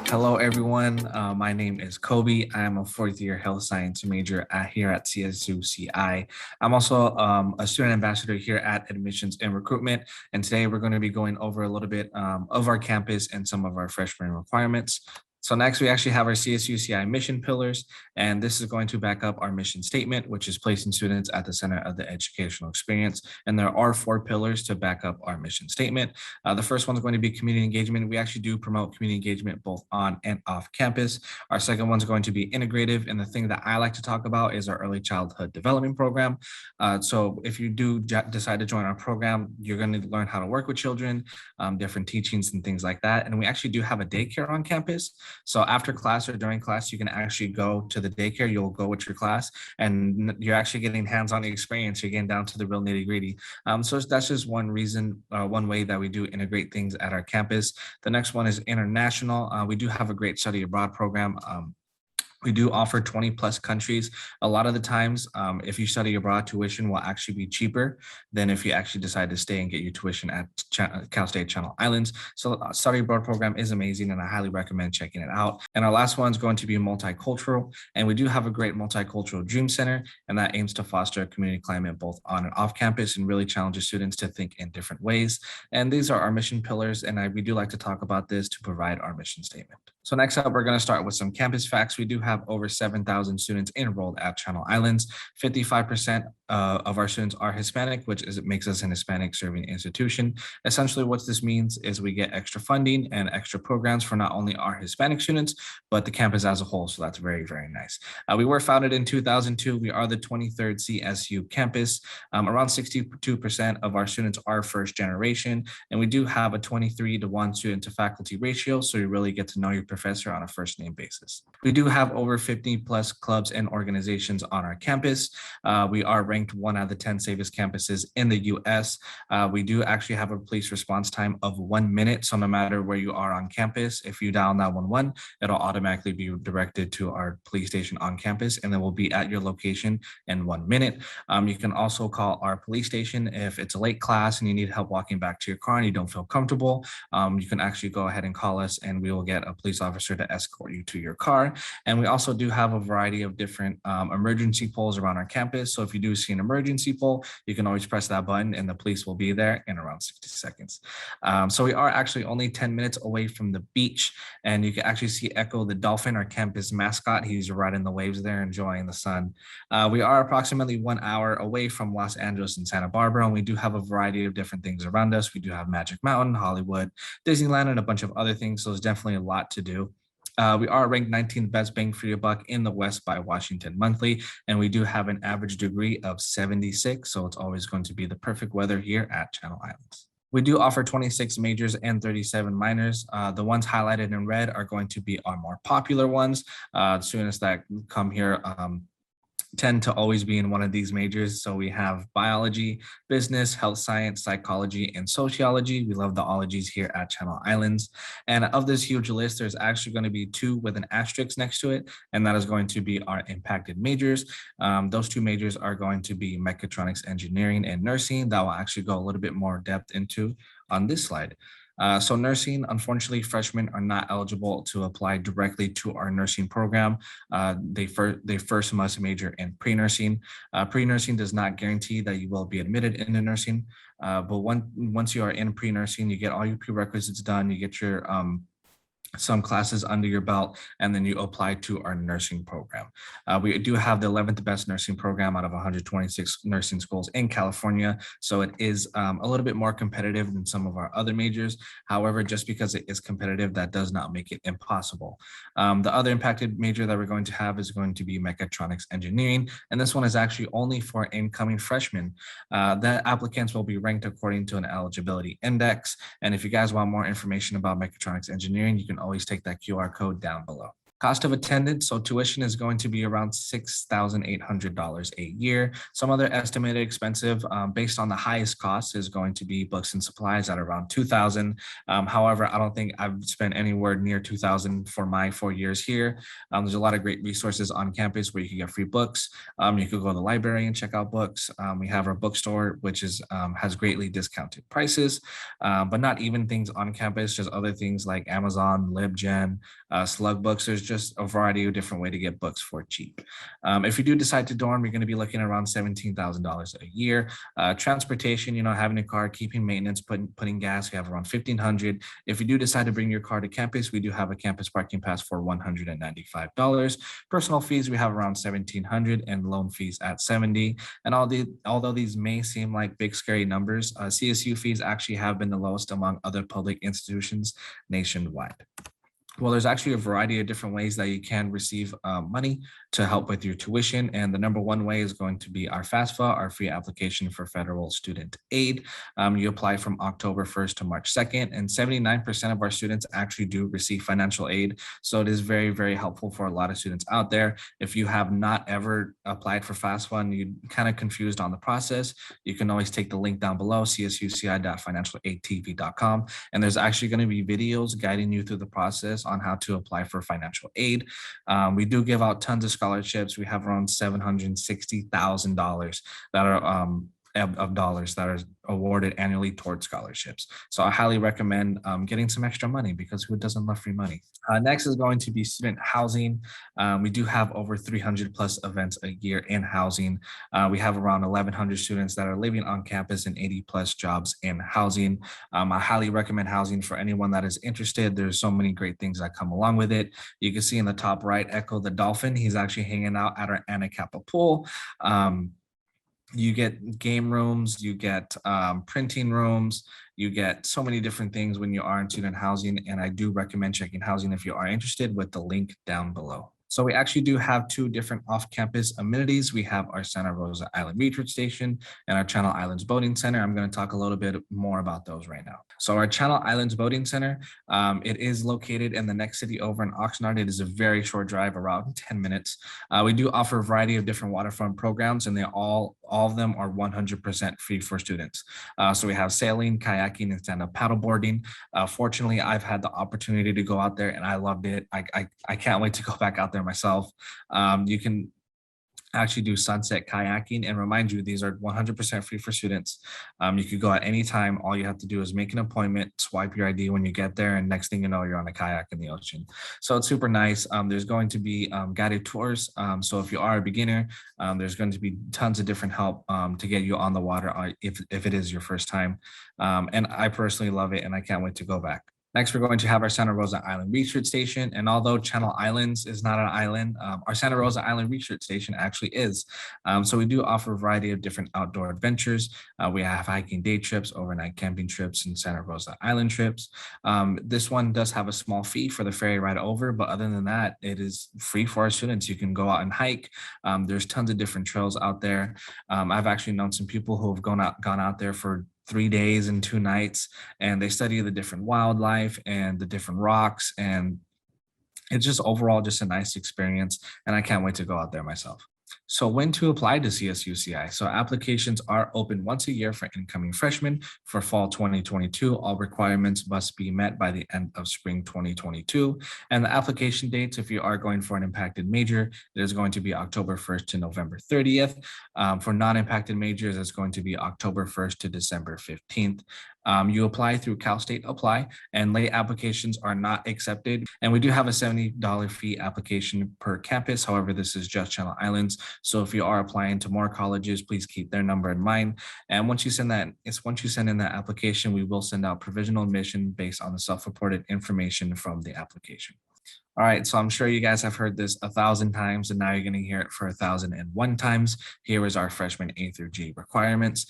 Hello, everyone. My name is Kobe. I'm a fourth year health science major here at CSUCI. I'm also a student ambassador here at Admissions and Recruitment. And today we're going to be going over a little bit of our campus and some of our freshman requirements. So next, we actually have our CSUCI mission pillars, and this is going to back up our mission statement, which is placing students at the center of the educational experience. And there are 4 pillars to back up our mission statement. The first one is going to be community engagement. We actually do promote community engagement both on and off campus. Our second one is going to be integrative, and the thing that I like to talk about is our early childhood development program. So if you do decide to join our program, you're going to learn how to work with children, different teachings and things like that. And we actually do have a daycare on campus. So after class or during class, you can actually go to the daycare. You'll go with your class, and you're actually getting hands-on experience. You're getting down to the real nitty-gritty. So that's just one reason, one way that we do integrate things at our campus. The next one is international. We do have a great study abroad program. We do offer 20 plus countries. A lot of the times, if you study abroad, tuition will actually be cheaper than if you actually decide to stay and get your tuition at Cal State Channel Islands. So study abroad program is amazing, and I highly recommend checking it out. And our last one is going to be multicultural. And we do have a great multicultural dream center, and that aims to foster a community climate both on and off campus and really challenges students to think in different ways. And these are our mission pillars, and we do like to talk about this to provide our mission statement. So next up, we're going to start with some campus facts. We do have over 7,000 students enrolled at Channel Islands. 55% of our students are Hispanic, which makes us an Hispanic serving institution. Essentially, what this means is we get extra funding and extra programs for not only our Hispanic students, but the campus as a whole. So that's very, very nice. We were founded in 2002. We are the 23rd CSU campus. Around 62% of our students are first generation, and we do have a 23-to-1 student to faculty ratio. So you really get to know your professor on a first name basis. We do have over 50 plus clubs and organizations on our campus. We are ranked 1 out of the 10 safest campuses in the US. We do actually have a police response time of 1 minute. So no matter where you are on campus, if you dial 911, it'll automatically be directed to our police station on campus, and then we'll be at your location in 1 minute. You can also call our police station if it's a late class and you need help walking back to your car and you don't feel comfortable. You can actually go ahead and call us, and we will get a police officer to escort you to your car. And we also do have a variety of different emergency poles around our campus. So if you do see an emergency pole, you can always press that button and the police will be there in around 60 seconds. So we are actually only 10 minutes away from the beach, and you can actually see Echo the dolphin, our campus mascot. He's riding the waves there, enjoying the sun. We are approximately 1 hour away from Los Angeles and Santa Barbara, and we do have a variety of different things around us. We do have Magic Mountain, Hollywood, Disneyland, and a bunch of other things. So there's definitely a lot to do. We are ranked 19th best bang for your buck in the West by Washington Monthly, and we do have an average degree of 76, so it's always going to be the perfect weather here at Channel Islands. We do offer 26 majors and 37 minors. The ones highlighted in red are going to be our more popular ones. Students that come here tend to always be in one of these majors. So we have biology, business, health science, psychology, and sociology. We love the ologies here at Channel Islands. And of this huge list, there's actually going to be 2 with an asterisk next to it, and that is going to be our impacted majors. Those 2 majors are going to be mechatronics engineering and nursing. That will actually go a little bit more depth into on this slide. So nursing, unfortunately, freshmen are not eligible to apply directly to our nursing program. They first must major in pre-nursing. Pre-nursing does not guarantee that you will be admitted into nursing, but once you are in pre-nursing, you get all your prerequisites done, you get your some classes under your belt, and then you apply to our nursing program. We do have the 11th best nursing program out of 126 nursing schools in California. So it is a little bit more competitive than some of our other majors. However, just because it is competitive, that does not make it impossible. The other impacted major that we're going to have is going to be mechatronics engineering. And this one is actually only for incoming freshmen. The applicants will be ranked according to an eligibility index. And if you guys want more information about mechatronics engineering, you can always take that QR code down below. Cost of attendance, so tuition is going to be around $6,800 a year. Some other estimated expensive based on the highest cost is going to be books and supplies at around $2,000. However, I don't think I've spent anywhere near $2,000 for my 4 years here. There's a lot of great resources on campus where you can get free books. You could go to the library and check out books. We have our bookstore, which is has greatly discounted prices, but not even things on campus, just other things like Amazon, LibGen, Slug Books. There's just a variety of different way to get books for cheap. If you do decide to dorm, you're going to be looking at around $17,000 a year. Transportation, having a car, keeping maintenance, putting gas, we have around $1,500. If you do decide to bring your car to campus, we do have a campus parking pass for $195. Personal fees, we have around $1,700 and loan fees at $70. And although these may seem like big scary numbers, CSU fees actually have been the lowest among other public institutions nationwide. Well, there's actually a variety of different ways that you can receive money to help with your tuition. And the number one way is going to be our FAFSA, our free application for federal student aid. You apply from October 1st to March 2nd, and 79% of our students actually do receive financial aid. So it is very, very helpful for a lot of students out there. If you have not ever applied for FAFSA and you're kind of confused on the process, you can always take the link down below, csuci.financialaidtv.com. And there's actually going to be videos guiding you through the process on how to apply for financial aid. We do give out tons of scholarships. We have around $760,000 that are of dollars that are awarded annually towards scholarships. So I highly recommend getting some extra money, because who doesn't love free money? Next is going to be student housing. We do have over 300 plus events a year in housing. We have around 1,100 students that are living on campus and 80 plus jobs in housing. I highly recommend housing for anyone that is interested. There's so many great things that come along with it. You can see in the top right, Echo the Dolphin. He's actually hanging out at our Anna Kappa pool. You get game rooms, you get printing rooms, you get so many different things when you are in student housing. And I do recommend checking housing if you are interested with the link down below. So we actually do have two different off-campus amenities. We have our Santa Rosa Island Recruit Station and our Channel Islands Boating Center. I'm going to talk a little bit more about those right now. So our Channel Islands Boating Center, it is located in the next city over in Oxnard. It is a very short drive, around 10 minutes. We do offer a variety of different waterfront programs, and all of them are 100% free for students. So we have sailing, kayaking, and stand-up paddleboarding. Fortunately, I've had the opportunity to go out there and I loved it. I can't wait to go back out there myself. You can actually do sunset kayaking, and remind you, these are 100% free for students. You could go at any time. All you have to do is make an appointment, swipe your ID when you get there, and next thing you know, you're on a kayak in the ocean. So it's super nice. There's going to be guided tours. So if you are a beginner, there's going to be tons of different help to get you on the water if it is your first time. And I personally love it, and I can't wait to go back. Next, we're going to have our Santa Rosa Island Research Station. And although Channel Islands is not an island, our Santa Rosa Island Research Station actually is. So we do offer a variety of different outdoor adventures. We have hiking day trips, overnight camping trips, and Santa Rosa Island trips. This one does have a small fee for the ferry ride over, but other than that, it is free for our students. You can go out and hike. There's tons of different trails out there. I've actually known some people who have gone out there for 3 days and 2 nights, and they study the different wildlife and the different rocks, and it's just overall just a nice experience, and I can't wait to go out there myself. So when to apply to CSUCI? So applications are open once a year for incoming freshmen. For fall 2022, all requirements must be met by the end of spring 2022. And the application dates, if you are going for an impacted major, it is going to be October 1st to November 30th. For non-impacted majors, it's going to be October 1st to December 15th. You apply through Cal State Apply, and late applications are not accepted. And we do have a $70 fee application per campus. However, this is just Channel Islands. So if you are applying to more colleges, please keep their number in mind. And once you send in that application, we will send out provisional admission based on the self-reported information from the application. All right, so I'm sure you guys have heard this 1,000 times, and now you're going to hear it for 1,001 times. Here is our freshman A through G requirements.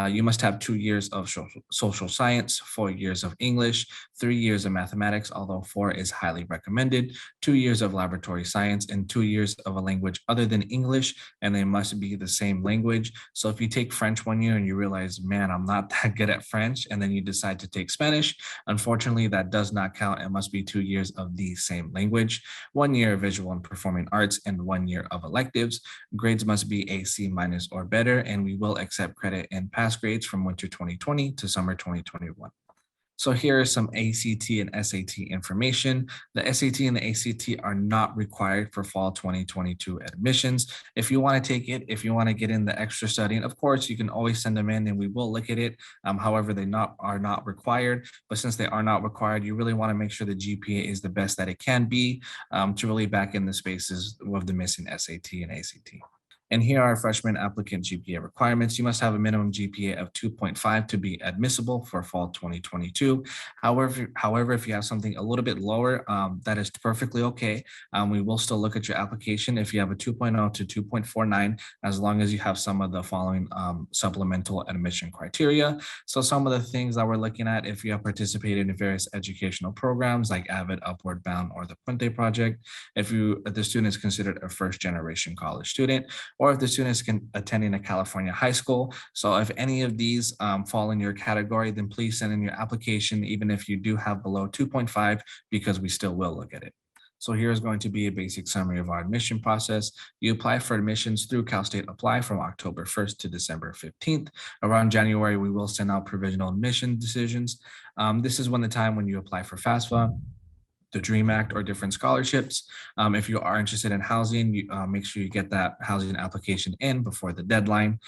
You must have 2 years of social science, 4 years of English, 3 years of mathematics, although 4 is highly recommended, 2 years of laboratory science, and 2 years of a language other than English, and they must be the same language. So if you take French 1 year and you realize, man, I'm not that good at French, and then you decide to take Spanish, unfortunately, that does not count. It must be 2 years of the same language. language, 1 year of visual and performing arts, and 1 year of electives. Grades must be a C- or better, and we will accept credit in pass grades from winter 2020 to summer 2021. So here is some ACT and SAT information. The SAT and the ACT are not required for fall 2022 admissions. If you want to take it, if you want to get in the extra studying, of course, you can always send them in and we will look at it. However, they are not required. But since they are not required, you really want to make sure the GPA is the best that it can be to really back in the spaces of the missing SAT and ACT. And here are freshman applicant GPA requirements. You must have a minimum GPA of 2.5 to be admissible for fall 2022. However, if you have something a little bit lower, that is perfectly okay. We will still look at your application if you have a 2.0 to 2.49, as long as you have some of the following supplemental admission criteria. So some of the things that we're looking at, if you have participated in various educational programs like AVID, Upward Bound, or the Puente Project, if the student is considered a first generation college student, or if the student is attending a California high school. So if any of these fall in your category, then please send in your application, even if you do have below 2.5, because we still will look at it. So here's going to be a basic summary of our admission process. You apply for admissions through Cal State Apply from October 1st to December 15th. Around January, we will send out provisional admission decisions. This is when the time when you apply for FAFSA, the DREAM Act, or different scholarships. If you are interested in housing, make sure you get that housing application in before the deadline.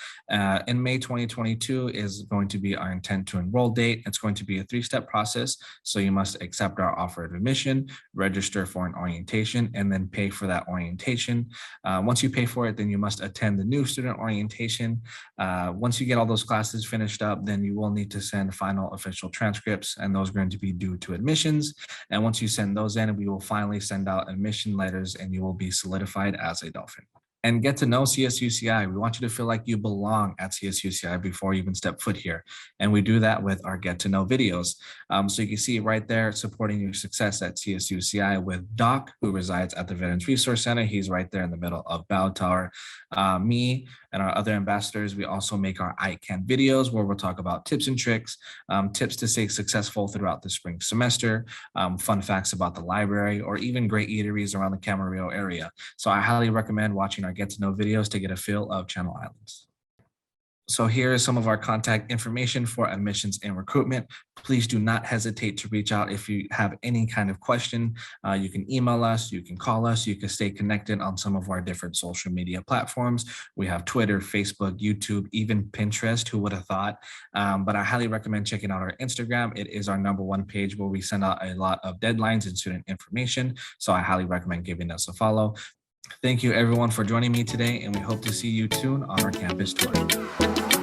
In May 2022 is going to be our intent to enroll date. It's going to be a 3-step process. So you must accept our offer of admission, register for an orientation, and then pay for that orientation. Once you pay for it, then you must attend the new student orientation. Once you get all those classes finished up, then you will need to send final official transcripts, and those are going to be due to admissions. And once you send those in, we will finally send out admission letters and you will be solidified as a Dolphin. And get to know CSUCI. We want you to feel like you belong at CSUCI before you even step foot here. And we do that with our get to know videos. So you can see right there, supporting your success at CSUCI with Doc, who resides at the Veterans Resource Center. He's right there in the middle of Bow Tower. Me and our other ambassadors, we also make our ICANN videos where we'll talk about tips and tricks, tips to stay successful throughout the spring semester, fun facts about the library, or even great eateries around the Camarillo area. So I highly recommend watching our get to know videos to get a feel of Channel Islands. So here is some of our contact information for admissions and recruitment. Please do not hesitate to reach out if you have any kind of question. You can email us, you can call us, you can stay connected on some of our different social media platforms. We have Twitter, Facebook, YouTube, even Pinterest, who would have thought? But I highly recommend checking out our Instagram. It is our #1 page where we send out a lot of deadlines and student information. So I highly recommend giving us a follow. Thank you everyone for joining me today, and we hope to see you soon on our campus tour.